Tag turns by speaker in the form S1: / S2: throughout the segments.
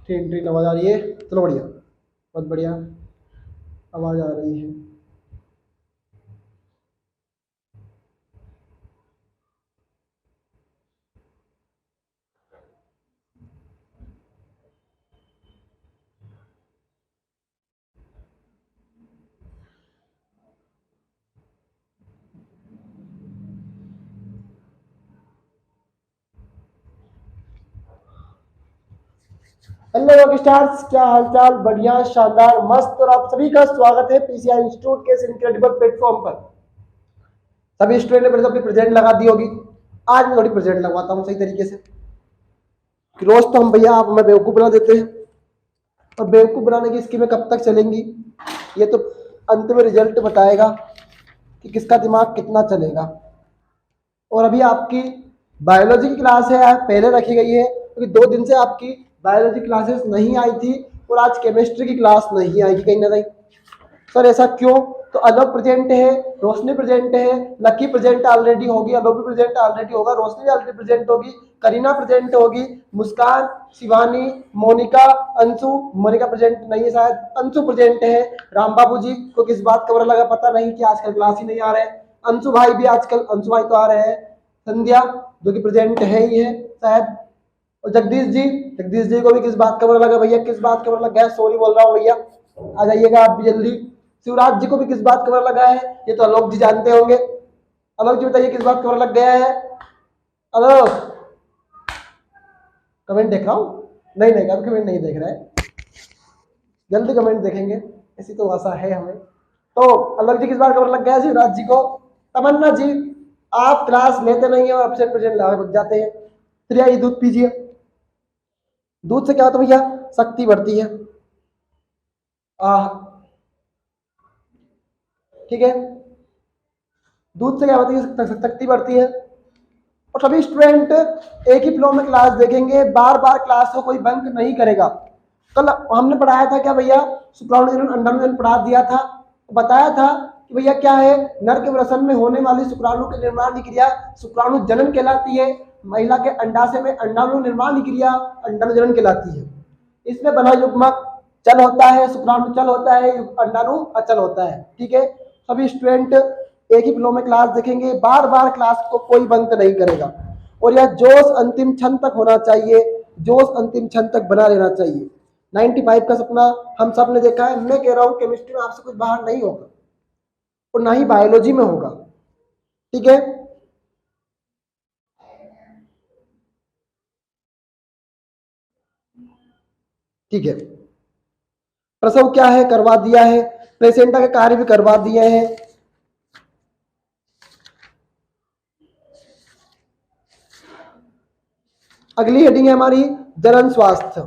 S1: Train train आवाज़ आ रही है। चलो बढ़िया, बहुत बढ़िया आवाज़ आ रही है। हेलो रॉक स्टार्स, क्या हालचाल? बढ़िया, शानदार, मस्त। और आप सभी का स्वागत है पीसीआई इंस्टीट्यूट के इस इनक्रेडिबल प्लेटफॉर्म पर। सभी स्टूडेंट ने पहले तो अपनी प्रेजेंट लगा दी होगी। आज मैं थोड़ी प्रेजेंट लगवाता हूँ सही तरीके से, कि रोज तो हम भैया आप हमें बेवकूफ़ बना देते हैं, और बेवकूफ़ बनाने की स्कीमें कब तक चलेंगी ये तो अंत में रिजल्ट बताएगा कि किसका दिमाग कितना चलेगा। और अभी आपकी बायोलॉजी की क्लास है, पहले रखी गई है क्योंकि 2 दिन से आपकी बायोलॉजी क्लासेस नहीं आई थी और आज केमिस्ट्री की क्लास नहीं आएगी कहीं ना कहीं। सर ऐसा क्यों? तो अलोक प्रेजेंट है, रोशनी प्रेजेंट है, लकी प्रेजेंट ऑलरेडी होगी, अलोक भी प्रेजेंट ऑलरेडी होगा, रोशनी भी ऑलरेडी प्रेजेंट होगी, करीना प्रेजेंट होगी, मुस्कान, शिवानी, मोनिका, अंशु, मोनिका प्रेजेंट नहीं है शायद, अंशु प्रेजेंट है। राम बाबू जी को किस बात का बुरा लगा पता नहीं कि आजकल क्लास ही नहीं आ रहे हैं। अंशु भाई भी आजकल, अंशु भाई तो आ रहे हैं। संध्या जो कि प्रेजेंट है ही है शायद। और जगदीश जी को भी किस बात का बुरा लगा भैया? किस बात का बुरा लगा है? सॉरी बोल रहा हूँ भैया, आ जाइएगा आप भी जल्दी। शिवराज जी को भी किस बात का बुरा लगा है? ये तो आलोक जी जानते होंगे। आलोक जी बताइए किस बात का बुरा लग गया है? आलोक, कमेंट देख रहा हूँ? नहीं नहीं, कभी कमेंट नहीं देख रहा है, जल्दी कमेंट देखेंगे, ऐसी तो आशा है हमें। तो आलोक जी किस बात का बुरा लग गया है शिवराज जी को? तमन्ना जी, आप क्लास लेते नहीं है और अपसेंट प्रेजेंट लगा बच जाते हैं। फिर ये दूध पीजिए, दूध से क्या होता है भैया? शक्ति बढ़ती है। ठीक है, दूध से क्या होती है? शक्ति बढ़ती है। और सभी स्टूडेंट एक ही फ्लो में क्लास देखेंगे, बार बार क्लास को कोई बंक नहीं करेगा। कल हमने पढ़ाया था क्या भैया? शुक्राणु जनन अंडाणु जनन पढ़ा दिया था, बताया था कि भैया क्या है, नर के वृषण में होने वाली शुक्राणु के निर्माण की क्रिया शुक्राणु जनन कहलाती है, महिला के अंडाशय में अंडाणु निर्माण की क्रिया अंडाणु जनन कहलाती है। इसमें बना युग्मक चल होता है, शुक्राणु चल होता है, अंडाणु अचल होता है। ठीक है, सभी स्टूडेंट एक ही फ्लो में क्लास देखेंगे, बार बार क्लास को कोई बंद नहीं करेगा। और यह जोश अंतिम क्षण तक होना चाहिए, जोश अंतिम क्षण तक बना रहना चाहिए। 95 का सपना हम सब ने देखा है। मैं कह रहा हूँ केमिस्ट्री में आपसे कुछ बाहर नहीं होगा और ना ही बायोलॉजी में होगा। ठीक है, ठीक है। प्रसव क्या है करवा दिया है, प्लेसेंटा के कार्य भी करवा दिए हैं। अगली हेडिंग है हमारी जनन स्वास्थ्य।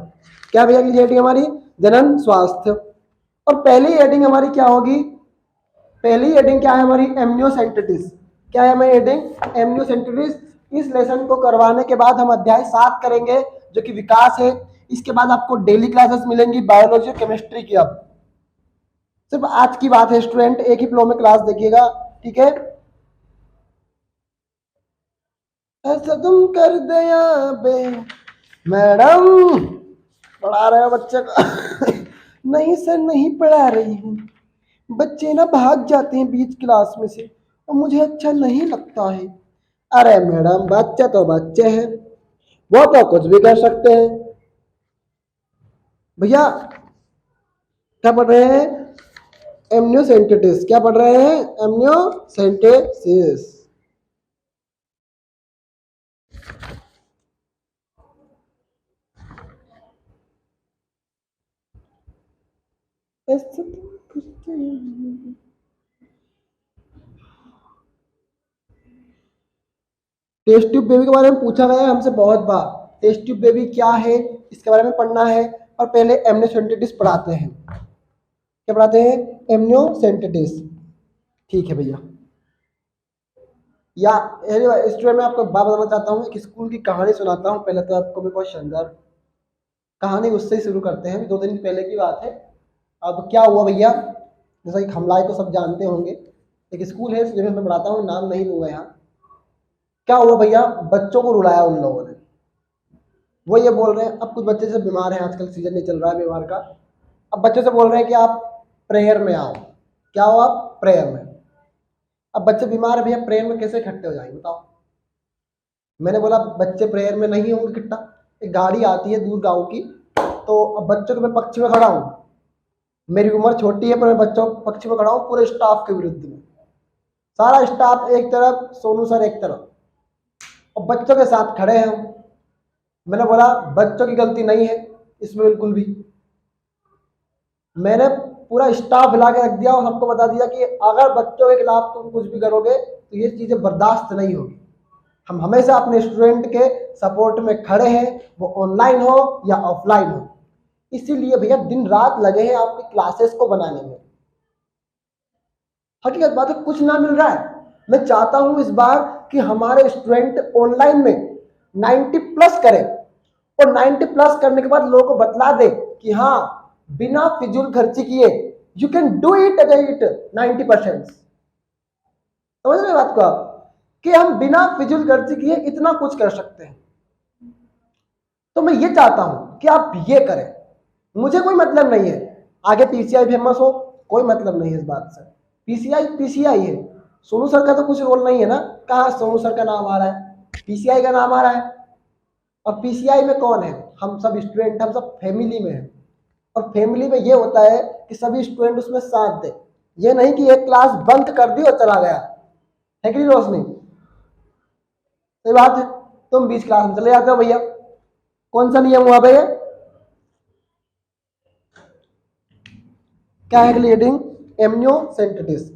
S1: क्या भैया अगली हेडिंग हमारी? जनन स्वास्थ्य। और पहली हेडिंग हमारी क्या होगी? पहली हेडिंग क्या है हमारी? एमनियोसेंटेटिस। क्या है हमारी हेडिंग? एमनियोसेंटेटिस। इस लेसन को करवाने के बाद हम अध्याय 7 करेंगे जो कि विकास है। इसके बाद आपको डेली क्लासेस मिलेंगी बायोलॉजी और केमिस्ट्री की। अब सिर्फ आज की बात है स्टूडेंट, एक ही फ्लो में क्लास देखिएगा। ठीक है, ऐसा तुम कर दिया बे मैडम, पढ़ा रहे हो बच्चे को? नहीं सर, नहीं पढ़ा रही हूँ, बच्चे ना भाग जाते हैं बीच क्लास में से और मुझे अच्छा नहीं लगता है। अरे मैडम, बच्चे तो बच्चे हैं, वो तो कुछ भी कर सकते हैं। भैया क्या पढ़ रहे हैं? एमनियोसेंटेसिस। क्या पढ़ रहे हैं? एमनियोसेंटेसिस। टेस्ट ट्यूब बेबी के बारे में पूछा गया है हमसे बहुत बार। टेस्ट ट्यूब बेबी क्या है इसके बारे में पढ़ना है। और पहले एमनियोसेंटेटिस पढ़ाते हैं। क्या पढ़ाते हैं? एमनियोसेंटेटिस। ठीक है भैया। या स्टूडेंट मैं आपको बात बताना चाहता हूँ, एक स्कूल की कहानी सुनाता हूँ। पहले तो आपको मैं बहुत शानदार कहानी उससे ही शुरू करते हैं, 2 दिन पहले की बात है। अब क्या हुआ भैया, जैसा कि खमलाई को सब जानते होंगे, एक स्कूल है जिसमें मैं पढ़ाता हूँ, नाम नहीं लूंगा यहाँ। क्या हुआ भैया, बच्चों को रुलाया उन लोगों ने। वो ये बोल रहे हैं, अब कुछ बच्चे से बीमार हैं, आजकल सीजन नहीं चल रहा है बीमार का, अब बच्चों से बोल रहे हैं कि आप प्रेयर में आओ। क्या हो आप? प्रेयर में। अब बच्चे बीमार है भैया, प्रेयर में कैसे इकट्ठे हो जाएंगे बताओ? मैंने बोला बच्चे प्रेयर में नहीं होंगे इकट्ठा, एक गाड़ी आती है दूर गांव की, तो अब बच्चों के मैं पक्ष में खड़ा हूँ, मेरी उम्र छोटी है पर मैं बच्चों के पक्ष में खड़ा हूँ पूरे स्टाफ के विरुद्ध में। सारा स्टाफ एक तरफ, सोनू सर एक तरफ, और बच्चों के साथ खड़े हैं हम। मैंने बोला बच्चों की गलती नहीं है इसमें बिल्कुल भी। मैंने पूरा स्टाफ हिला के रख दिया और सबको बता दिया कि अगर बच्चों के खिलाफ तुम कुछ भी करोगे तो ये चीज़ें बर्दाश्त नहीं होगी। हम हमेशा अपने स्टूडेंट के सपोर्ट में खड़े हैं, वो ऑनलाइन हो या ऑफलाइन हो। इसीलिए भैया दिन रात लगे हैं आपकी क्लासेस को बनाने में। हकीकत बात है, कुछ ना मिल रहा है। मैं चाहता हूं इस बार कि हमारे स्टूडेंट ऑनलाइन में 90 प्लस करें, और 90 प्लस करने के बाद लोगों को बतला दे कि हाँ, बिना फिजूल खर्ची किए you can do it again 90%। समझ रहे बात को आप, कि हम बिना फिजूल खर्ची किए इतना कुछ कर सकते हैं। तो मैं ये चाहता हूं कि आप ये करें। मुझे कोई मतलब नहीं है आगे पीसीआई फेमस हो, कोई मतलब नहीं है इस बात से। पीसीआई पीसीआई है, सोनू सर का तो कुछ रोल नहीं है ना। कहाँ सोनू सर का नाम आ रहा है, पीसीआई का नाम आ रहा है। और पीसीआई में कौन है? हम सब स्टूडेंट, हम सब फैमिली में हैं। और फैमिली में ये होता है कि सभी स्टूडेंट उसमें साथ दे, ये नहीं कि एक क्लास बंद कर दी और चला गया। है कि नहीं रोशनी? सही बात है। तुम 20 क्लास में चले जाते हो भैया, कौन सा नियम हुआ भैया? Calculating amniocentesis.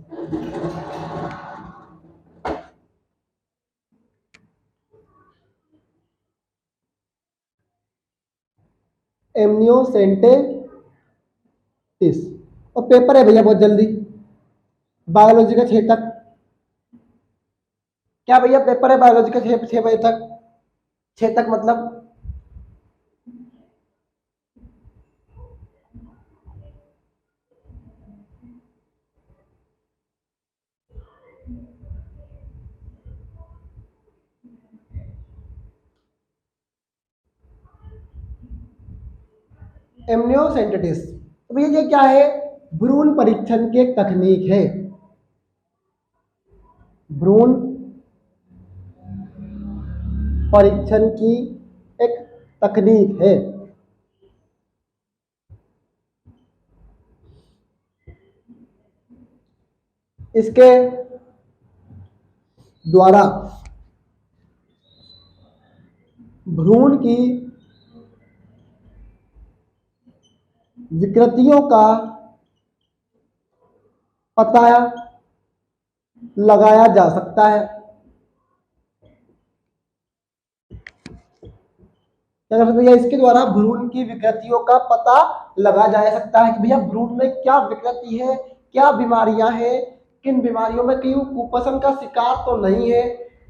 S1: एमनियोसेंटेसिस। और पेपर है भैया बहुत जल्दी, बायोलॉजी का 6 तक। क्या भैया पेपर है बायोलॉजी का 6 बजे तक? 6 तक मतलब एमनियोसेंटेसिस। तो भैया ये क्या है? भ्रूण परीक्षण की एक तकनीक है। भ्रूण परीक्षण की एक तकनीक है। इसके द्वारा भ्रूण की विकृतियों का पता लगाया जा सकता है। क्या कर सकते भैया? इसके द्वारा भ्रूण की विकृतियों का पता लगाया जा सकता है कि भैया भ्रूण में क्या विकृति है, क्या बीमारियां हैं, किन बीमारियों में कहीं कुपोषण का शिकार तो नहीं है।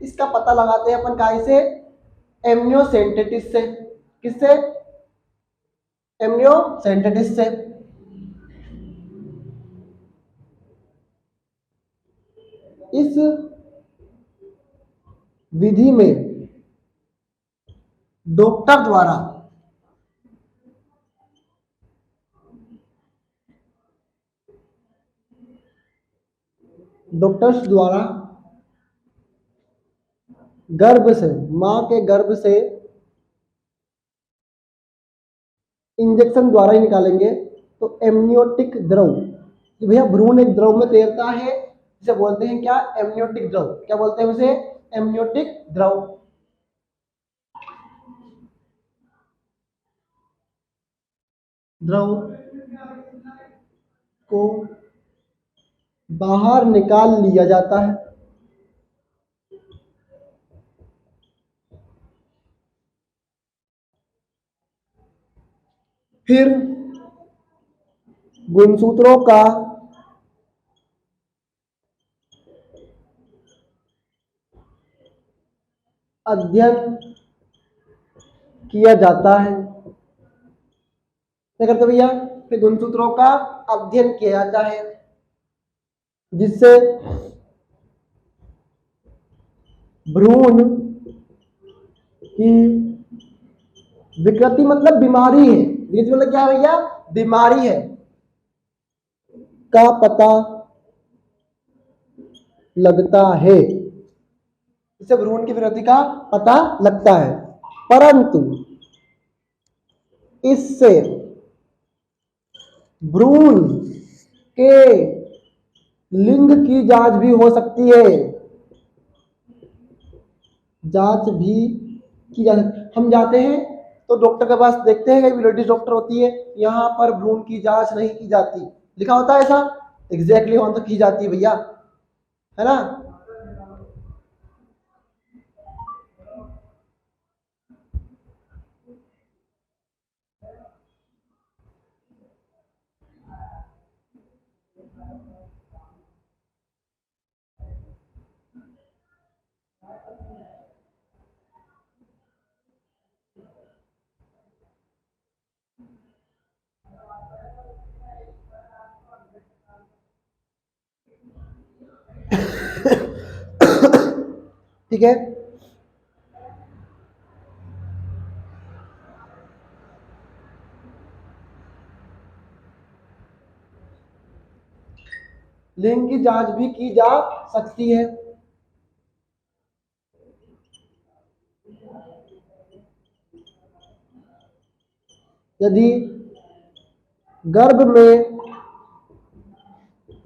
S1: इसका पता लगाते हैं अपन काय से? एमनियोसेंटेसिस से। किससे? एमनियोसेंटेसिस से। इस विधि में डॉक्टर द्वारा डॉक्टर्स द्वारा गर्भ से, मां के गर्भ से इंजेक्शन द्वारा ही निकालेंगे तो एमनियोटिक द्रव, कि भैया भ्रूण एक द्रव में तैरता है जिसे बोलते हैं क्या? एमनियोटिक द्रव। क्या बोलते हैं उसे? एमनियोटिक द्रव। द्रव को बाहर निकाल लिया जाता है। फिर गुणसूत्रों का अध्ययन किया जाता है। क्या करते भैया? फिर गुणसूत्रों का अध्ययन किया जाता है जिससे भ्रूण की विकृति मतलब बीमारी है, विकृति मतलब क्या है भैया, बीमारी है, का पता लगता है, इससे भ्रूण की विकृति का पता लगता है। परंतु इससे भ्रूण के लिंग की जांच भी हो सकती है, जांच भी की जा सकती। हम जाते हैं तो डॉक्टर के पास देखते हैं, कई लेडीज डॉक्टर होती है, यहाँ पर भ्रूण की जांच नहीं की जाती, लिखा होता है ऐसा, एग्जैक्टली वहां तो की जाती है भैया, है ना। ठीक है, लिंग की जांच भी की जा सकती है। यदि गर्भ में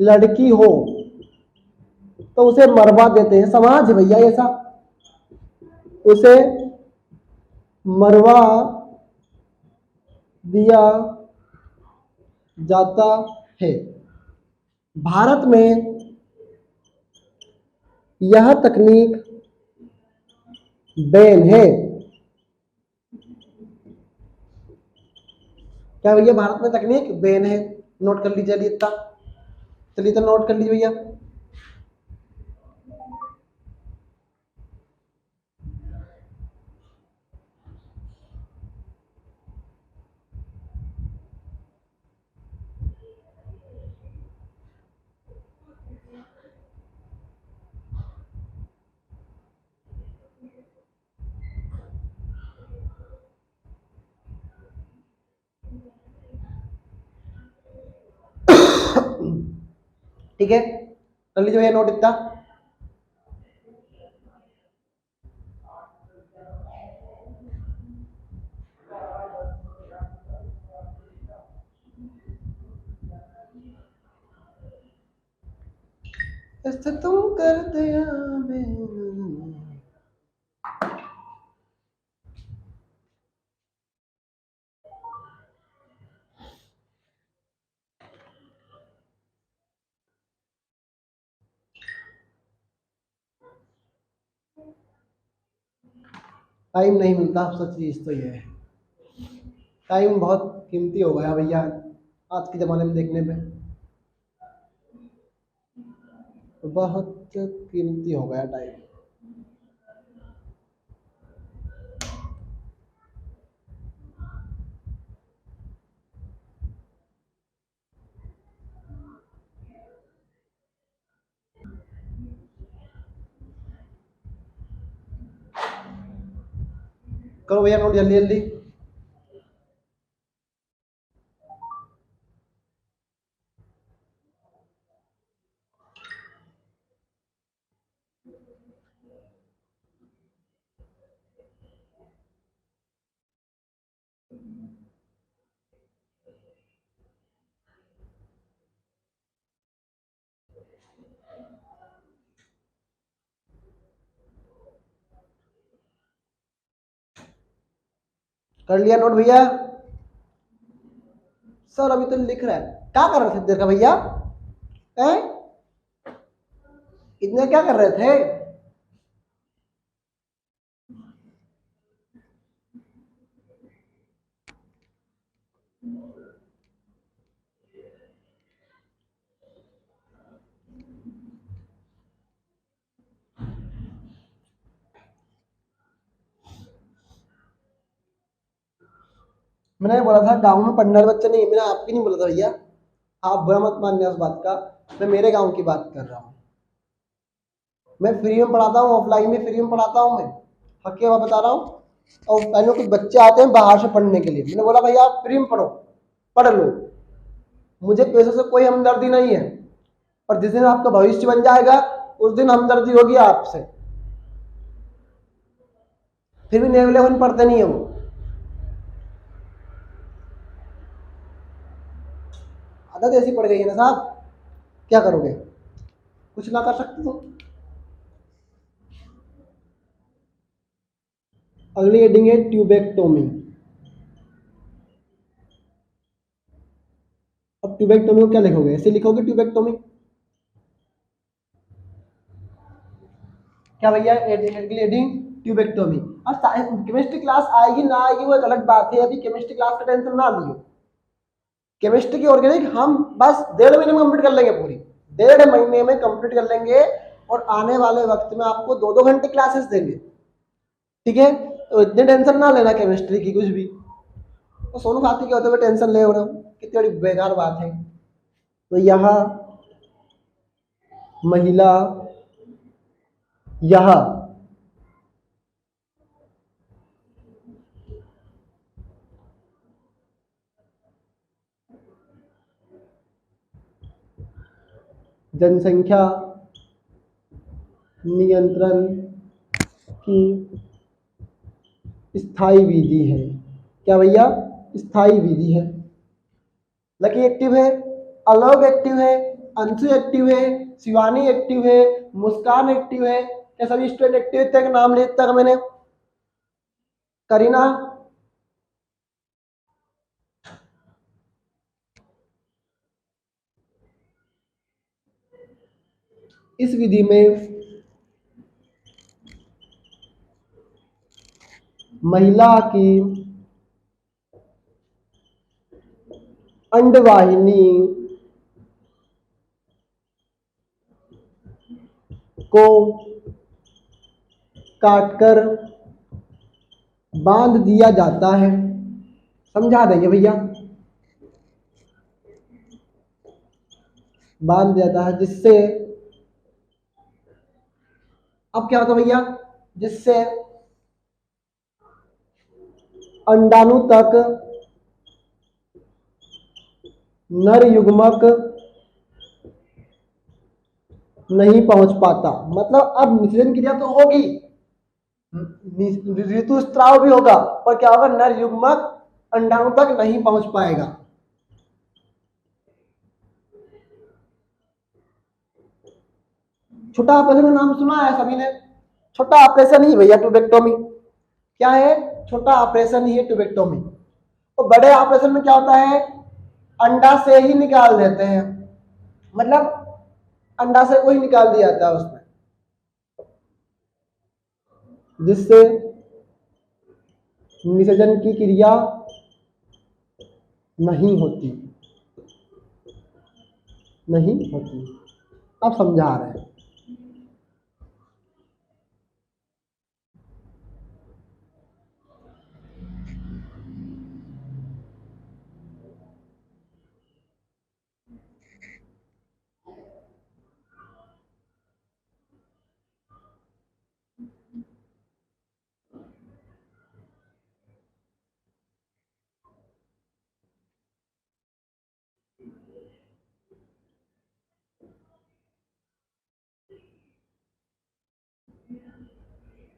S1: लड़की हो तो उसे मरवा देते हैं, समाज है भैया ऐसा, उसे मरवा दिया जाता है। भारत में यह तकनीक बैन है। क्या भैया, भारत में तकनीक बैन है, नोट कर लीजिए इतना, चलिए तो नोट कर लीजिए भैया। ठीक है, कर लीजिए भैया नोट इतना। ऐसा तुम कर दिया टाइम नहीं मिलता, अब सच चीज तो ये है, टाइम बहुत कीमती हो गया भैया आज के ज़माने में देखने में, बहुत कीमती हो गया टाइम। करो भैया नोट जल्दी जल्दी। कर लिया नोट भैया। सर अभी तो लिख रहा है, क्या कर रहे थे देर का भैया, हैं इतने क्या कर रहे थे। मैंने बोला था गांव में पढ़ने वाले बच्चे नहीं, मैंने आपकी नहीं बोला था भैया, आप बुरा मत मानिए उस बात का, मैं मेरे गांव की बात कर रहा हूँ, मैं फ्री में पढ़ाता हूँ, ऑफलाइन भी फ्री में पढ़ाता हूँ मैं, हक के बात बता रहा हूँ। और पहले कुछ बच्चे आते हैं बाहर से पढ़ने के लिए, मैंने बोला भैया आप फ्री में पढ़ो, पढ़ लो, मुझे पैसों से कोई हमदर्दी नहीं है, पर जिस दिन आपका भविष्य बन जाएगा उस दिन हमदर्दी होगी आपसे। फिर भी नेगलेवन पढ़ते नहीं है वो। आदत ऐसी पड़ गई है ना साहब, क्या करोगे, कुछ ना कर सकते हो। अगली हेडिंग है ट्यूबेक्टोमी। अब ट्यूबेक्टोमी को क्या लिखोगे, ऐसे लिखोगे ट्यूबेक्टोमी, क्या भैया अगली हेडिंग ट्यूबेक्टोमी। अब केमिस्ट्री क्लास आएगी ना आएगी वो एक अलग बात है, अभी केमिस्ट्री क्लास का टेंशन ना लियो। केमिस्ट्री की ऑर्गेनिक हम बस 1.5 महीने में कंप्लीट कर लेंगे, पूरी 1.5 महीने में कंप्लीट कर लेंगे, और आने वाले वक्त में आपको 2-2 घंटे क्लासेस देंगे, ठीक है। तो इतनी टेंशन ना लेना केमिस्ट्री की कुछ भी। तो सोनू खाती के होते हुए टेंशन ले रहा हूँ, कितनी बड़ी बेकार बात है। तो यहाँ महिला, यहाँ जनसंख्या नियंत्रण की स्थायी विधि है। क्या भैया, स्थायी विधि है। लकी एक्टिव है, आलोक एक्टिव है, अंशु एक्टिव है, शिवानी एक्टिव है, मुस्कान एक्टिव है। क्या सभी स्टूडेंट एक्टिव थे, नाम ले तक मैंने। करीना, इस विधि में महिला की अंडवाहिनी को काटकर बांध दिया जाता है। समझा देंगे भैया, बांध दिया जाता है, जिससे अब क्या होता है भैया, जिससे अंडाणु तक नर युग्मक नहीं पहुंच पाता। मतलब अब निषेचन क्रिया तो होगी, ऋतुस्राव भी होगा, पर क्या होगा, नर युग्मक अंडाणु तक नहीं पहुंच पाएगा। छोटा ऑपरेशन का नाम सुना है सभी ने। छोटा ऑपरेशन ही भैया ट्यूबेक्टोमी। क्या है, छोटा ऑपरेशन ही है ट्यूबेक्टोमी। तो बड़े ऑपरेशन में क्या होता है, अंडा से ही निकाल देते हैं, मतलब अंडा से कोई निकाल दिया जाता है उसमें, जिससे निषेचन की क्रिया नहीं होती, नहीं होती। अब समझा रहे हैं।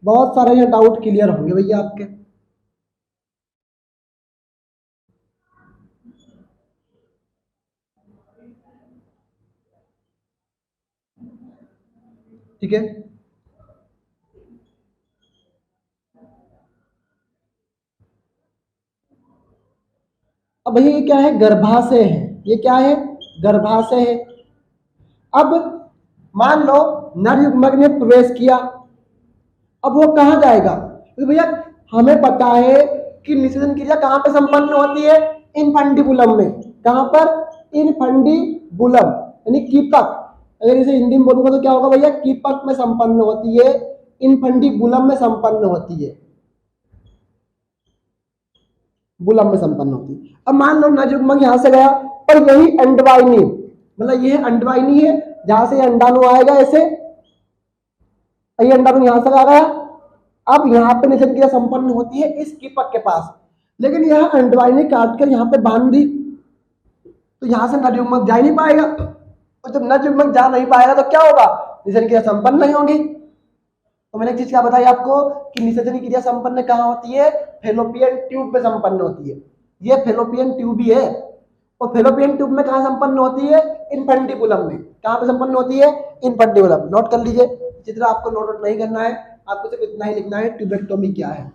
S1: बहुत सारे ये डाउट क्लियर होंगे भैया आपके। ठीक है, अब भैया ये क्या है, गर्भाशय है। ये क्या है, गर्भाशय है। अब मान लो नर युग्मक ने प्रवेश किया, अब वो कहाँ जाएगा, तो भैया हमें पता है कि निषेचन क्रिया कहाँ पे संपन्न होती है, इनफंडिबुलम में। कहाँ पर, इनफंडिबुलम, यानी कीपक। अगर इसे हिंदी में बोलूंगा तो क्या होगा भैया, कीपक में संपन्न होती है, इनफंडिबुलम में संपन्न होती है, बुलम में संपन्न होती है। अब मान लो नर युग्मक यहां से गया, पर यही अंडवाहिनी, मतलब ये अंडवाहिनी है जहां से अंडाणु आएगा, ऐसे ये अंडाणु यहां से आ गया, अब यहाँ पे निषेध क्रिया संपन्न होती है इस कीपक के पास, लेकिन यह अंडवाई ने काट कर यहाँ पे बांध दी, तो यहाँ से नर युग्मक जा ही नहीं पाएगा, और जब नर युग्मक जा नहीं पाएगा तो क्या होगा, निषेधन क्रिया संपन्न नहीं होगी। तो मैंने एक चीज क्या बताई आपको कि निषेधन क्रिया संपन्न कहाँ होती है, फेलोपियन ट्यूब में संपन्न होती है। ये फेलोपियन ट्यूब ही है, और फेलोपियन ट्यूब में कहाँ संपन्न होती है, इनफेंटिबुलम में। कहाँ पे संपन्न होती है, इनफेंटिबुलम। नोट कर लीजिए, जितना आपको नोट नहीं करना है, आपको सिर्फ इतना ही लिखना है ट्यूबेक्टोमी क्या है।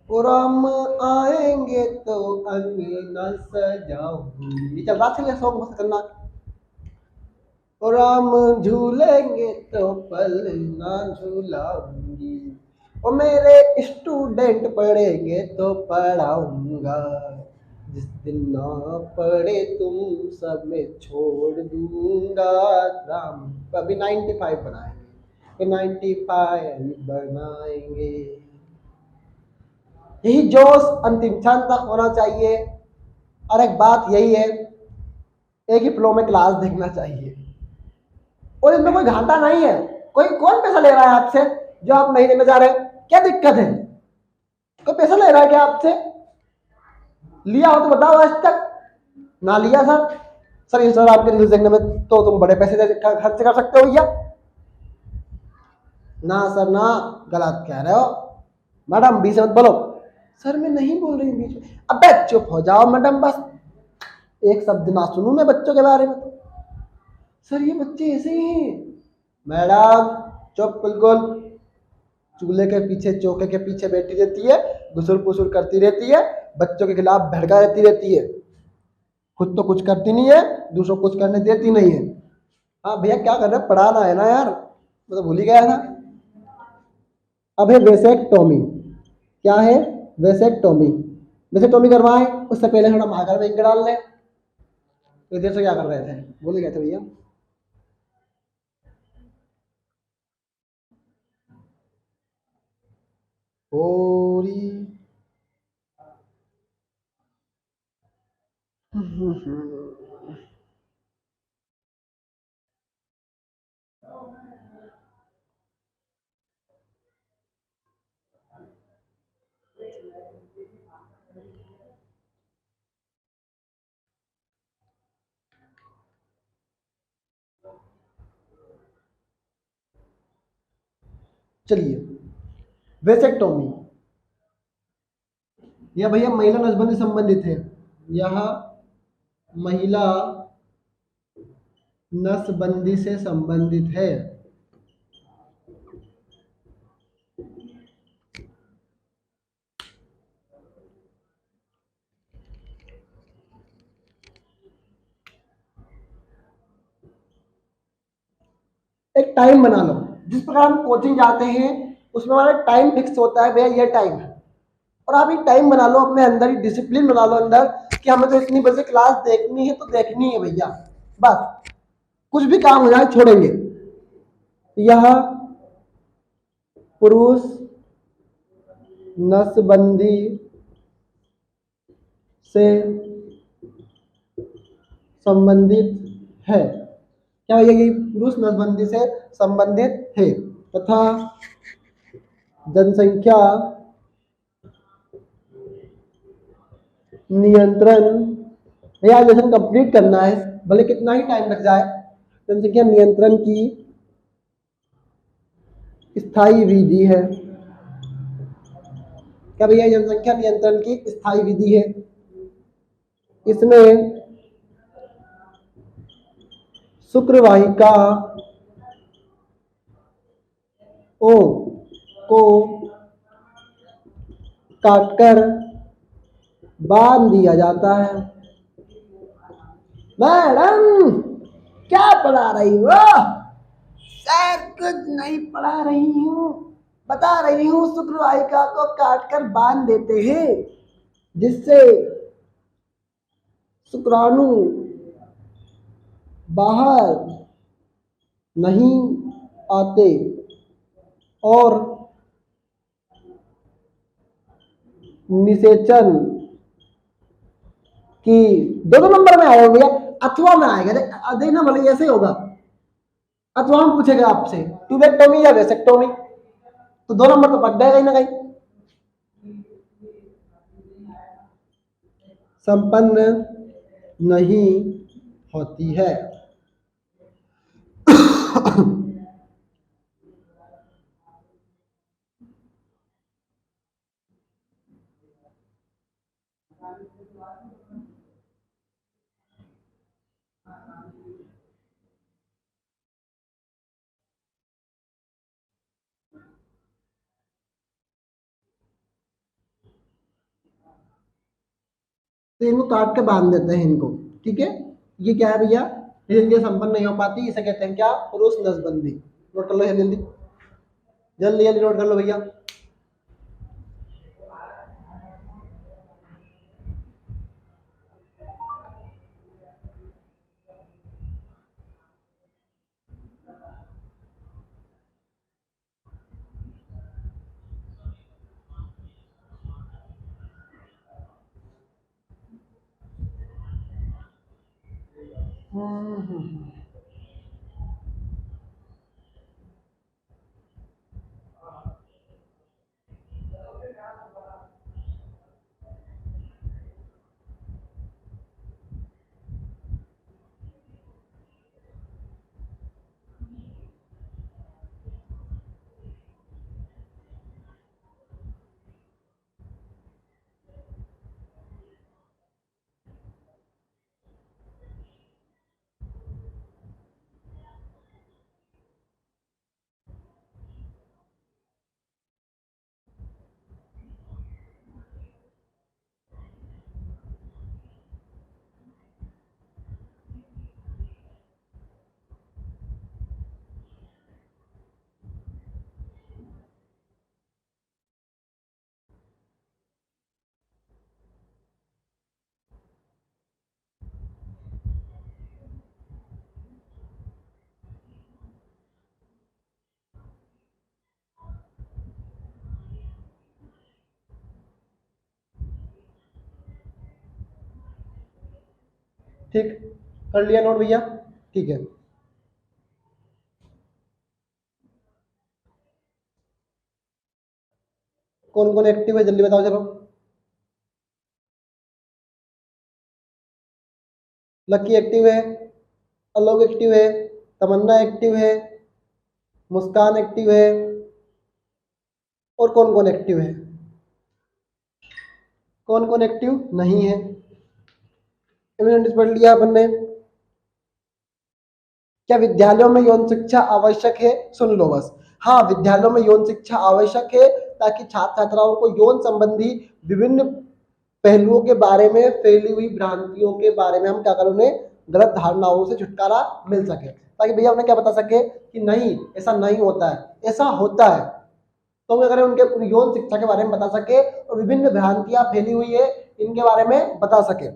S1: और हम आएंगे तो अंगना सजाऊंगी, चल रात से सॉन्ग मस्त करना। और हम झूलेंगे तो पलना झूलाऊंगी, और मेरे स्टूडेंट पढ़ेंगे तो पढ़ाऊंगा, जिस दिन ना पढ़े तुम सब में छोड़ दूंगा। राम अभी 95 बनाएंगे, 95 बनाएंगे। यही जोश अंतिम क्षण तक होना चाहिए, और एक बात यही है, एक ही फ्लो में क्लास देखना चाहिए, और इसमें कोई घाटा नहीं है। कोई कौन पैसा ले रहा है आपसे जो आप नहीं देना चाह रहे, क्या दिक्कत है, कोई पैसा ले रहा है क्या आपसे, लिया हो तो बताओ, आज तक ना लिया सर इंस्टाग्राम के रील्स देखने में तो तुम बड़े पैसे खर्च कर सकते हो भैया, ना सर ना, गलत कह रहे हो मैडम, बीच में मत बोलो। सर मैं नहीं बोल रही हूँ बीच में, अबे चुप हो जाओ मैडम, बस एक शब्द ना सुनूं मैं बच्चों के बारे में। तो सर ये बच्चे ऐसे ही हैं। मैडम चुप बिल्कुल, चूल्हे के पीछे चौके के पीछे बैठी रहती है, घुसुर पुसुर करती रहती है, बच्चों के खिलाफ भड़का रहती है, खुद तो कुछ करती नहीं है, दूसरों को कुछ करने देती नहीं है। हाँ भैया क्या कर रहे हो, पढ़ाना है ना यार, मैं तो भूल ही गया था। अब है वेसेक्टोमी। क्या है, वेसेक्टोमी। वेसेक्टोमी करवाएं उससे पहले थोड़ा मार्कर में इंक डाल लें। तो इधर से क्या कर रहे थे, भूल गए थे भैया। होरी चलिए, वेसेक्टोमी यह भैया महिला नसबंदी संबंधित है, यह महिला नसबंदी से संबंधित है। एक टाइम बना लो, जिस प्रकार हम कोचिंग जाते हैं उसमें हमारा टाइम फिक्स होता है, भैया ये टाइम है, और आप एक टाइम बना लो अपने अंदर, ही डिसिप्लिन बना लो अंदर कि हमें तो इतनी बजे क्लास देखनी है तो देखनी है भैया, बस कुछ भी काम हो जाए छोड़ेंगे। यह पुरुष नसबंदी से संबंधित है। क्या ये पुरुष नसबंदी से संबंधित है, तथा जनसंख्या नियंत्रण, भैया लेसन कंप्लीट करना है भले कितना ही टाइम लग जाए। जनसंख्या नियंत्रण की स्थायी विधि है। क्या भैया जनसंख्या नियंत्रण की स्थायी विधि है, इसमें शुक्रवाहिका ओ को काटकर बांध दिया जाता है। मैडम क्या पढ़ा रही हो? सर कुछ नहीं पढ़ा रही हूँ, बता रही हूँ शुक्रवाहिका को काटकर बांध देते हैं जिससे शुक्राणु बाहर नहीं आते और निषेचन की दो नंबर में आया भैया, अथवा में आएगा। देखना भले ऐसे होगा, अथवा हम पूछेगा आपसे ट्यूबेक्टोमी या वेसेक्टोमी, तो 2 नंबर तो पट जाएगा ही ना कहीं। संपन्न नहीं होती है। तो इनको काट के बांध देते हैं इनको, ठीक है। ये क्या है भैया, ये संपन्न नहीं हो पाती, इसे कहते हैं क्या, पुरुष नसबंदी। नोट कर लो जल्दी जल्दी, जल्दी जल्दी नोट कर लो भैया। ठीक, कर लिया नोट भैया, ठीक है। कौन कौन एक्टिव है जल्दी बताओ चलो। लकी एक्टिव है, आलोक एक्टिव है, तमन्ना एक्टिव है, मुस्कान एक्टिव है, और कौन कौन एक्टिव है? कौन कौन एक्टिव नहीं है? इम्यूनिटीज पढ़ लिया अपन ने। क्या विद्यालयों में यौन शिक्षा आवश्यक है? सुन लो बस, हाँ विद्यालयों में यौन शिक्षा आवश्यक है ताकि छात्र छात्राओं को यौन संबंधी विभिन्न पहलुओं के बारे में, फैली हुई भ्रांतियों के बारे में हम क्या करें, उन्हें गलत धारणाओं से छुटकारा मिल सके, ताकि भैया उन्हें क्या बता सके कि नहीं ऐसा नहीं होता है, ऐसा होता है। तो हम अगर उनके यौन शिक्षा के बारे में बता सके और विभिन्न भ्रांतियां फैली हुई है इनके बारे में बता सके।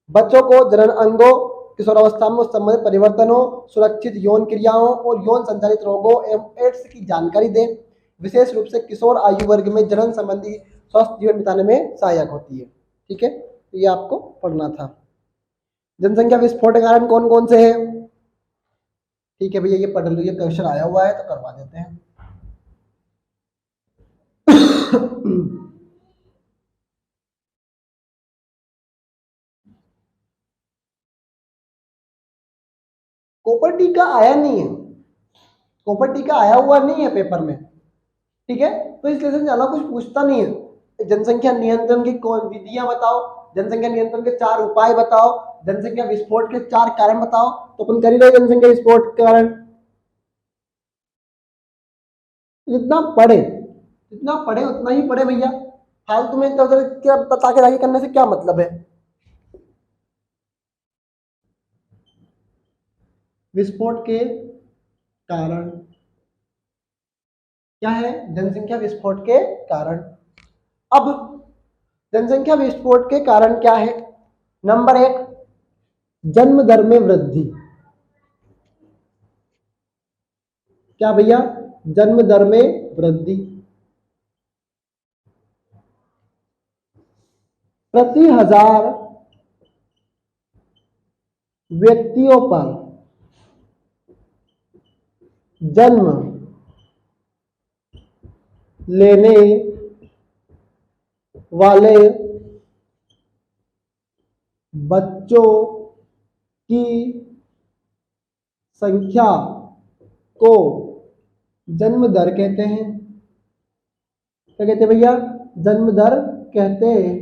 S1: बच्चों को जनन अंगों, किशोरावस्था में संबंधित परिवर्तनों, सुरक्षित यौन क्रियाओं और यौन संचालित रोगों एवं एड्स की जानकारी दें। विशेष रूप से किशोर आयु वर्ग में जनन संबंधी स्वस्थ जीवन बिताने में सहायक होती है। ठीक है, तो ये आपको पढ़ना था। जनसंख्या विस्फोट के कारण कौन कौन से हैं? ठीक है भैया, ये पढ़ लो, ये क्वेश्चन आया हुआ है तो करवा देते हैं। कॉपर टीका आया नहीं है, कॉपर टीका आया हुआ नहीं है पेपर में, ठीक है। तो इस लेसन ज्यादा कुछ पूछता नहीं है। जनसंख्या नियंत्रण की कौन विधियां बताओ, जनसंख्या नियंत्रण के 4 उपाय बताओ, जनसंख्या विस्फोट के 4 कारण बताओ। तो अपन कर ही रहे जनसंख्या विस्फोट के कारण। जितना पढ़े उतना ही पढ़े भैया, फालतू में इधर क्या बता के आगे करने से क्या मतलब है। विस्फोट के कारण क्या है? जनसंख्या विस्फोट के कारण। अब जनसंख्या विस्फोट के कारण क्या है? नंबर 1, जन्म दर में वृद्धि। क्या भैया? जन्म दर में वृद्धि। प्रति 1000 व्यक्तियों पर जन्म लेने वाले बच्चों की संख्या को जन्म दर कहते हैं। क्या कहते हैं भैया? जन्म दर कहते हैं।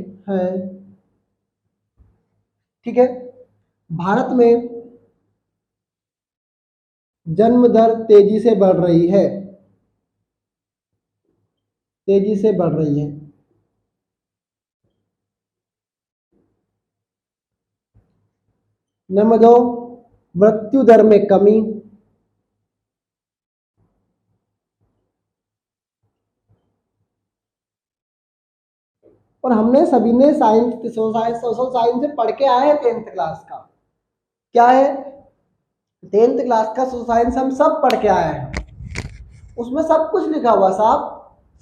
S1: ठीक है। भारत में जन्म दर तेजी से बढ़ रही है, तेजी से बढ़ रही है। नंबर 2, मृत्यु दर में कमी। और हमने सभी ने साइंस, सोशल साइंस से पढ़ के आए हैं 10th क्लास का। क्या है? 10th क्लास का सोशल साइंस हम सब पढ़ के आए हैं, उसमें सब कुछ लिखा हुआ साहब,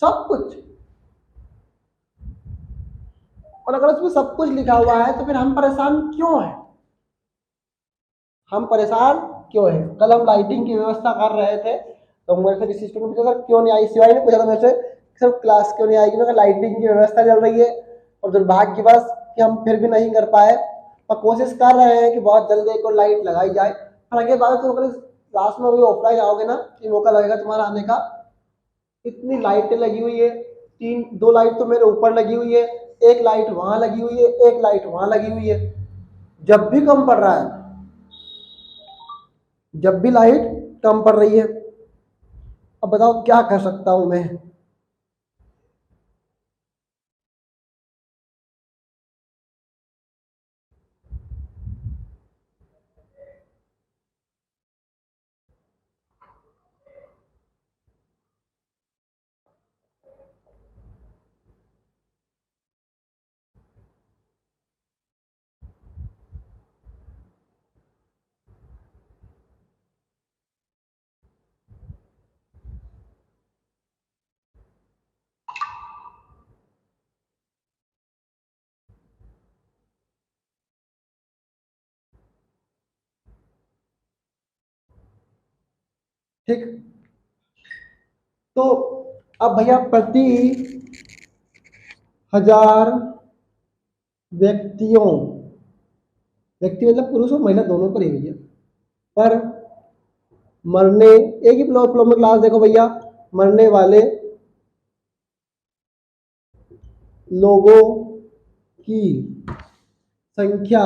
S1: सब कुछ। और अगर उसमें सब कुछ लिखा हुआ है तो फिर हम परेशान क्यों हैं? हम परेशान क्यों हैं? कल हम लाइटिंग की व्यवस्था कर रहे थे तो मेरे से किसी स्टूडेंट ने पूछा, सर क्यों नहीं आई? शिवाजी ने पूछा था मेरे से, सर क्लास क्यों नहीं आएगी? मैं कहा लाइटिंग की व्यवस्था चल रही है और दुर्भाग्यवश कि हम फिर भी नहीं कर पाए, पर कोशिश कर रहे हैं कि बहुत जल्दी एक और लाइट लगाई जाए। और आगे बाद तुम अगर क्लास में भी ऑफलाइन आओगे ना, ये मौका लगेगा तुम्हारा आने का। इतनी लाइटें लगी हुई है, 2 लाइट तो मेरे ऊपर लगी हुई है, 1 लाइट वहां लगी हुई है, 1 लाइट वहां लगी हुई है। जब भी कम पड़ रहा है, जब भी लाइट कम पड़ रही है। अब बताओ क्या कर सकता हूं मैं? ठीक, तो अब भैया प्रति 1000 व्यक्तियों, व्यक्ति मतलब पुरुष और महिला दोनों पर ही भैया, पर मरने, एक ही फ्लो में क्लास देखो भैया, मरने वाले लोगों की संख्या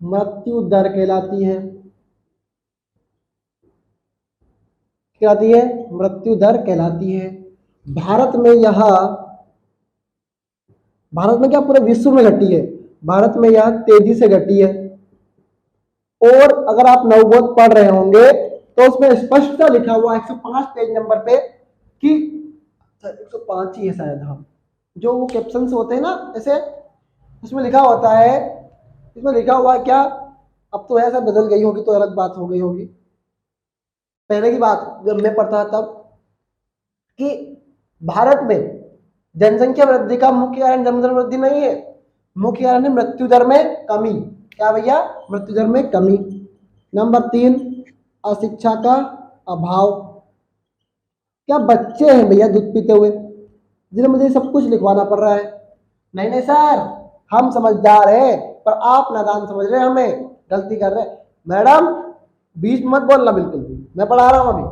S1: मृत्यु दर कहलाती है। कहलाती है? मृत्यु दर कहलाती है। भारत में क्या पूरे विश्व में घटी है? भारत में यह तेजी से घटी है। और अगर आप नवबोध पढ़ रहे होंगे तो उसमें स्पष्ट लिखा हुआ 105 पेज नंबर पे कि 105 ही है शायद, हाँ, जो वो कैप्शन होते हैं ना ऐसे, उसमें लिखा होता है, इसमें लिखा हुआ है क्या, अब तो ऐसा बदल गई होगी तो अलग बात हो गई होगी, पहले की बात जब मैं पढ़ता था तब, कि भारत में जनसंख्या वृद्धि का मुख्य कारण जन्म दर वृद्धि नहीं है, मुख्य कारण है मृत्यु दर में कमी। क्या भैया? मृत्यु दर में कमी। नंबर 3, अशिक्षा का अभाव। क्या बच्चे हैं भैया दूध पीते हुए जिन्हें मुझे सब कुछ लिखवाना पड़ रहा है? नहीं नहीं सर, हम समझदार हैं पर आप नादान समझ रहे हैं, हमें गलती कर रहे हैं। मैडम बीच मत बोलना बिल्कुल भी, मैं पढ़ा रहा हूं अभी,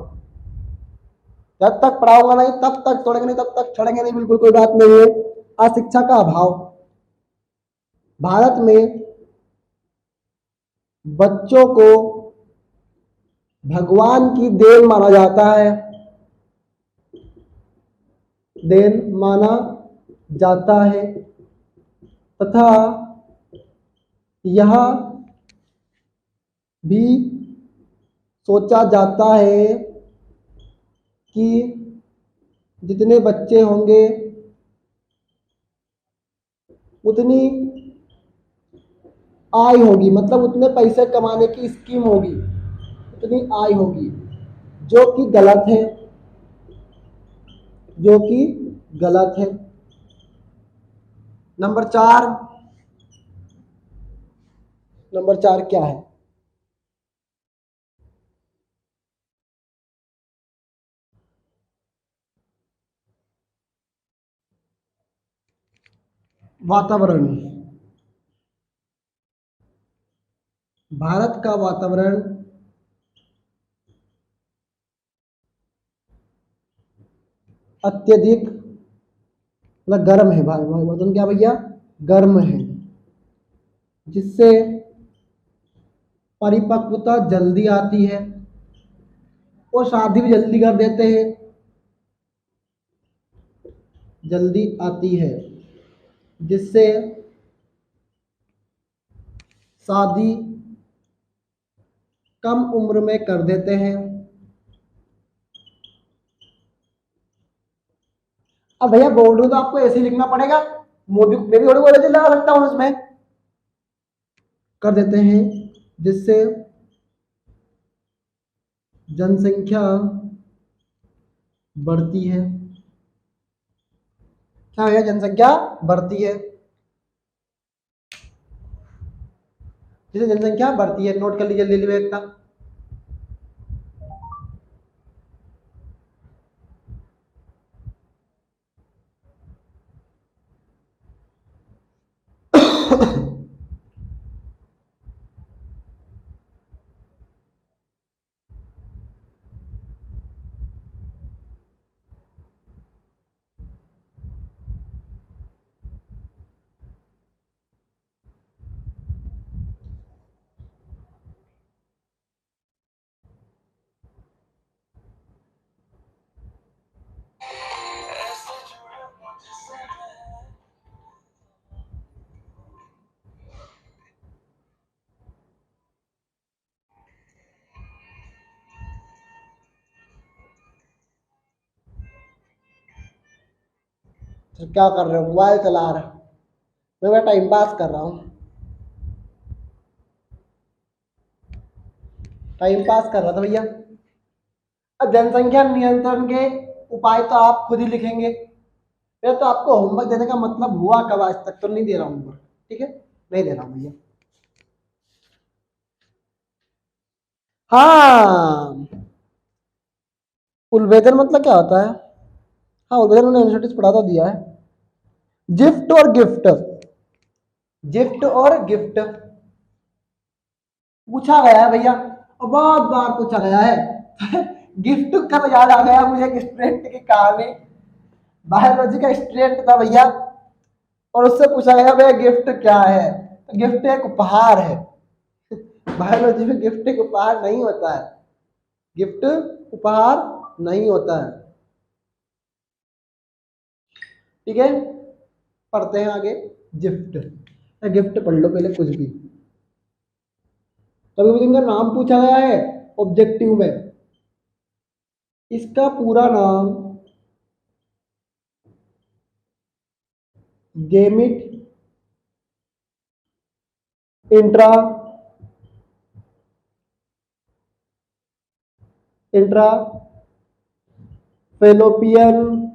S1: जब तक पढ़ाऊंगा नहीं तब तक छोड़ेंगे नहीं, तब तक छोड़ेंगे नहीं, बिल्कुल कोई बात नहीं है। अशिक्षा का अभाव। भारत में बच्चों को भगवान की देन माना जाता है, देन माना जाता है तथा यह भी सोचा जाता है कि जितने बच्चे होंगे उतनी आय होगी, मतलब उतने पैसे कमाने की स्कीम होगी, उतनी आय होगी, जो कि गलत है, जो कि गलत है। नंबर 4 क्या है? वातावरण। भारत का वातावरण अत्यधिक मतलब गर्म है। वातावरण क्या भैया? गर्म है, जिससे परिपक्वता जल्दी आती है और शादी भी जल्दी कर देते हैं, जल्दी आती है, जिससे शादी कम उम्र में कर देते हैं। अब भैया बोर्ड में तो आपको ऐसे ही लिखना पड़ेगा, मैं भी थोड़ी बोले लगा सकता हूँ, इसमें कर देते हैं, जिससे जनसंख्या बढ़ती है। क्या भैया? जनसंख्या बढ़ती है, जिससे जनसंख्या बढ़ती है। नोट कर लीजिए जल्दी जल्दी इतना। तो क्या कर रहे हो? मोबाइल चला रहा हूँ मैं टाइम पास कर रहा हूँ, टाइम पास कर रहा था भैया। अब जनसंख्या नियंत्रण के उपाय तो आप खुद ही लिखेंगे। मैं तो आपको होमवर्क देने का मतलब हुआ कब? आज तक तो नहीं दे रहा हूँ होमवर्क, ठीक है? नहीं दे रहा हूँ भैया। हाँ, उलवेदन मतलब क्या होता है? हाँ, उलवेदन मैंने नोटिस पढ़ा था, दिया है। जिफ्ट और गिफ्ट, जिफ्ट और गिफ्ट पूछा गया है भैया, और बहुत बार पूछा गया है। गिफ्ट का तो याद आ गया मुझे, एक स्टूडेंट की कहानी, बायोलॉजी का स्टूडेंट था भैया, और उससे पूछा गया भैया गिफ्ट क्या है, तो गिफ्ट एक उपहार है। बायोलॉजी में गिफ्ट एक उपहार नहीं होता है, गिफ्ट उपहार नहीं होता है, ठीक है? पढ़ते हैं आगे। गिफ्ट, गिफ्ट पढ़ लो पहले कुछ भी। कभी भी इनका नाम पूछा गया है ऑब्जेक्टिव में, इसका पूरा नाम gamete intra intra fallopian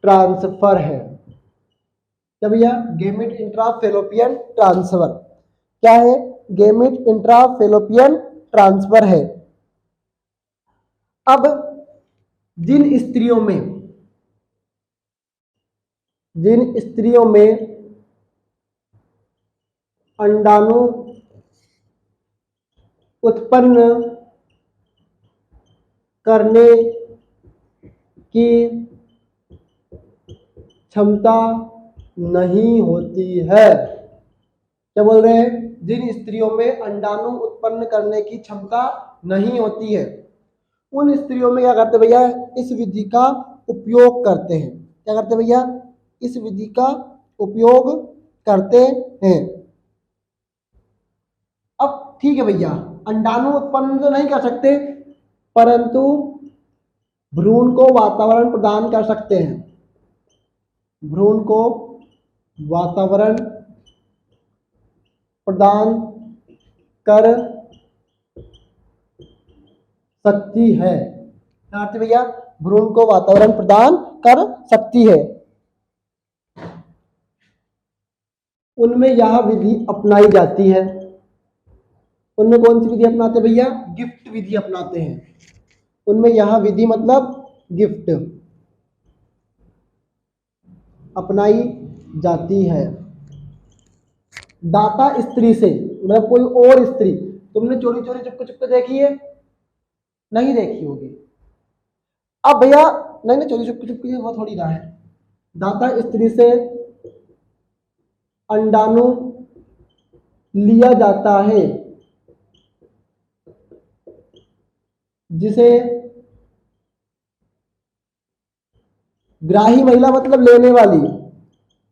S1: transfer है। क्या भैया? गेमिट इंट्रा फेलोपियन ट्रांसफर क्या है? गेमिट इंट्रा फेलोपियन ट्रांसफर है। अब जिन स्त्रियों में अंडाणु उत्पन्न करने की क्षमता नहीं होती है। क्या बोल रहे हैं? जिन स्त्रियों में अंडाणु उत्पन्न करने की क्षमता नहीं होती है उन स्त्रियों में क्या करते भैया? इस विधि का उपयोग करते हैं। क्या करते भैया? इस विधि का उपयोग करते हैं। अब ठीक है भैया, अंडाणु उत्पन्न तो नहीं कर सकते परंतु भ्रूण को वातावरण प्रदान कर सकते हैं। भ्रूण को वातावरण प्रदान कर सकती है। क्या अर्थ भैया? भ्रूण को वातावरण प्रदान कर सकती है। उनमें यह विधि अपनाई जाती है। उनमें कौन सी विधि अपनाते भैया? गिफ्ट विधि अपनाते हैं। उनमें यह विधि मतलब गिफ्ट अपनाई जाती है। दाता स्त्री से मतलब कोई और स्त्री तुमने चोरी चोरी चुपके चुपके देखी है? नहीं देखी होगी। अब भैया नहीं नहीं, चोरी चुपके चुपके वो थोड़ी ना है। दाता स्त्री से अंडाणु लिया जाता है जिसे ग्राही महिला मतलब लेने वाली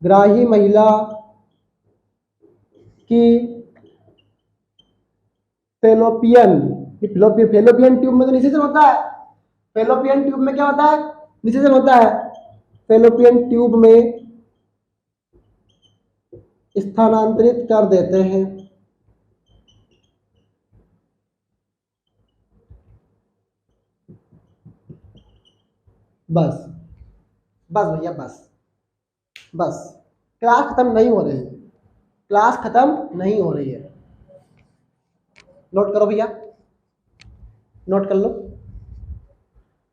S1: ग्राही महिला की फेलोपियन फेलोपियन ट्यूब में तो निषेचन होता है। फेलोपियन ट्यूब में क्या होता है? निषेचन होता है। फेलोपियन ट्यूब में स्थानांतरित कर देते हैं। बस बस भैया बस बस क्लास खत्म नहीं हो रही है। क्लास खत्म नहीं हो रही है। नोट करो भैया, नोट कर लो।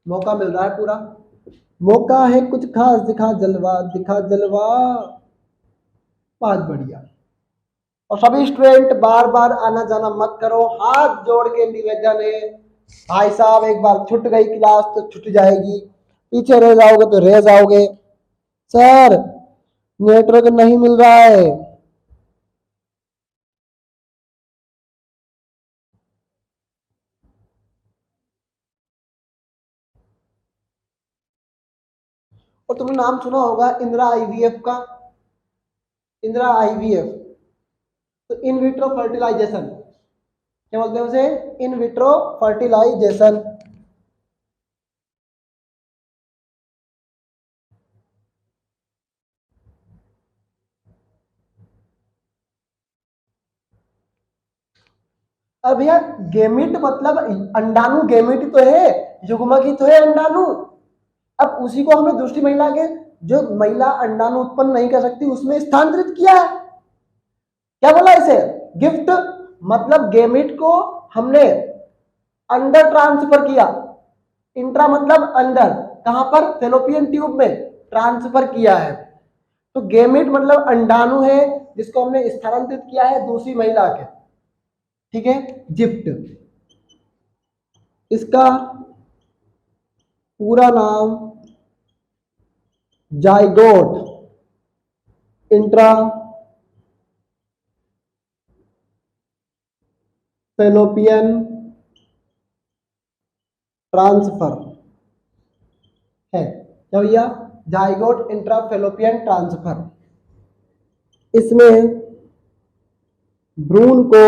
S1: मौका मिल रहा है पूरा। मौका है कुछ खास, दिखा जलवा दिखा जलवा। बहुत बढ़िया। और सभी स्टूडेंट बार बार आना जाना मत करो। हाथ जोड़ के निवेदन है, भाई साहब एक बार छूट गई क्लास तो छूट जाएगी, पीछे रह जाओगे तो रह जाओगे। सर नेटवर्क नहीं मिल रहा है। और तुमने नाम सुना होगा इंदिरा आईवीएफ का। इंदिरा आईवीएफ तो इन विट्रो फर्टिलाइजेशन, क्या बोलते हैं उसे? In vitro fertilization. अब भैया गेमिट मतलब अंडाणु, गेमिट तो है, युग्मक ही तो है अंडाणु। अब उसी को हमने दूसरी महिला के, जो महिला अंडाणु उत्पन्न नहीं कर सकती उसमें स्थानांतरित किया है। क्या बोला इसे? गिफ्ट। मतलब गेमिट को हमने अंदर ट्रांसफर किया। इंट्रा मतलब अंदर, कहां पर? फेलोपियन ट्यूब में ट्रांसफर किया है। तो गेमिट मतलब अंडाणु है जिसको हमने स्थानांतरित किया है दूसरी महिला के। ठीक है, गिफ्ट। इसका पूरा नाम जाइगोट इंट्रा फेलोपियन ट्रांसफर है। क्या भैया? Zygote intrafallopian transfer. इसमें भ्रूण को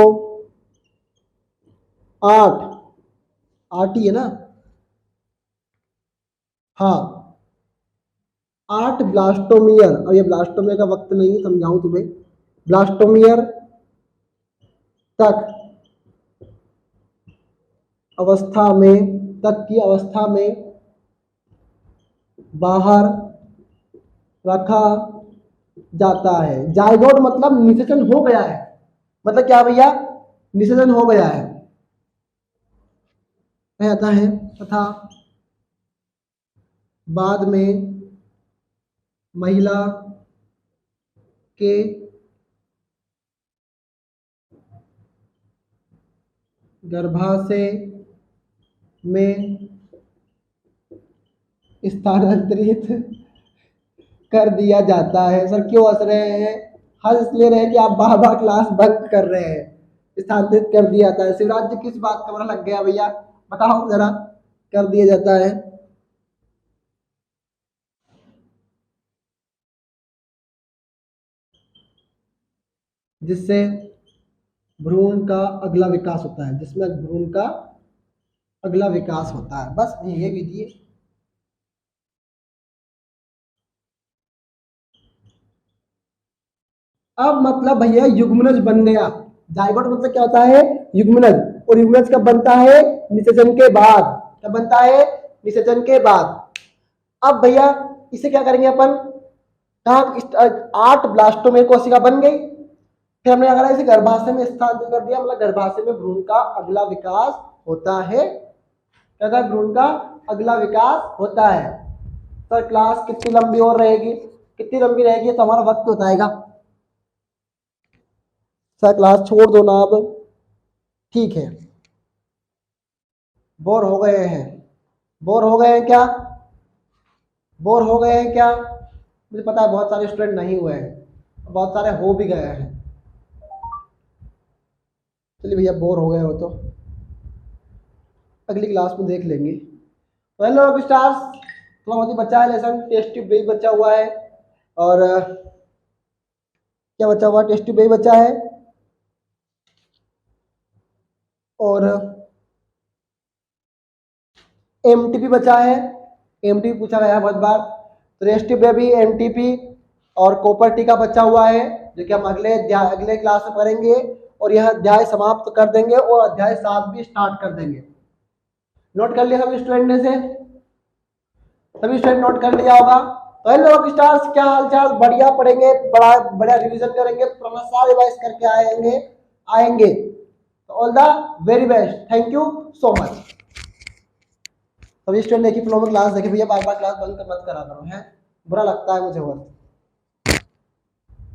S1: 8 8 ही है ना? हाँ 8 ब्लास्टोमियर। अब ये ब्लास्टोमियर का वक्त नहीं है समझाऊं तुम्हें। ब्लास्टोमियर तक अवस्था में तक की अवस्था में बाहर रखा जाता है। जाइगोट मतलब निषेचन हो गया है। मतलब क्या भैया? निषेचन हो गया है कहता है। तथा बाद में महिला के गर्भाशय में स्थानांतरित कर दिया जाता है। सर क्यों हंस रहे हैं? हंस इसलिए रहे हैं कि आप बार बार क्लास बंक कर रहे हैं। स्थानांतरित कर दिया जाता है। शिवराज जी किस बात का बुरा लग गया भैया, बताओ जरा। कर दिया जाता है जिससे भ्रूण का अगला विकास होता है, जिसमें भ्रूण का अगला विकास होता है। बस ये विधि है। अब मतलब भैया युग्मनज बन गया। जाइगोट मतलब क्या होता है? युग्मनज। और युग्मनज कब बनता है? निषेचन के बाद। कब बनता है? निषेचन के बाद। अब भैया इसे क्या करेंगे अपन? कहा 8 ब्लास्टोमेर कोशिका बन गई। फिर हमने अगर इसे गर्भाशय में स्थानांतरित कर दिया, मतलब गर्भाशय में भ्रूण का अगला विकास होता है। क्या कहता है? भ्रूण का अगला विकास होता है। सर क्लास कितनी लंबी और रहेगी? कितनी लंबी रहेगी तो हमारा वक्त बताएगा। सर क्लास छोड़ दो ना अब, ठीक है। बोर हो गए हैं? बोर हो गए हैं क्या? बोर हो गए हैं क्या? मुझे पता है बहुत सारे स्टूडेंट नहीं हुए हैं, बहुत सारे हो भी गए हैं। चलिए भैया बोर हो गए हो तो अगली क्लास में देख लेंगे। तो हेलो रॉक स्टार्स, थोड़ा बहुत ही बच्चा है लेसन। टेस्ट ट्यूब भी बचा हुआ है और क्या बचा हुआ? टेस्ट ट्यूब भी बचा है और एमटीपी बचा है। एमटीपी पूछा गया है बहुत बार। तो टेस्ट ट्यूब में भी एमटीपी और कॉपर टी का बचा हुआ है, जो कि हम अगले क्लास में पढ़ेंगे। और यह अध्याय समाप्त कर देंगे और अध्याय 7 भी स्टार्ट कर देंगे। नोट कर लिया सभी स्टूडेंट ने से? सभी स्टूडेंट नोट कर लिया होगा। तो हेलो रॉक स्टार्स, क्या हालचाल? बढ़िया पढ़ेंगे, बड़ा बढ़िया रिवीजन करेंगे, पूरा सारे रिवाइज करके आएंगे। तो all the very best, thank you so much. सभी स्टूडेंट एक ही फ्लो में क्लास देखे भैया, बार बार क्लास बंद मत करा करो, है बुरा लगता है मुझे बहुत।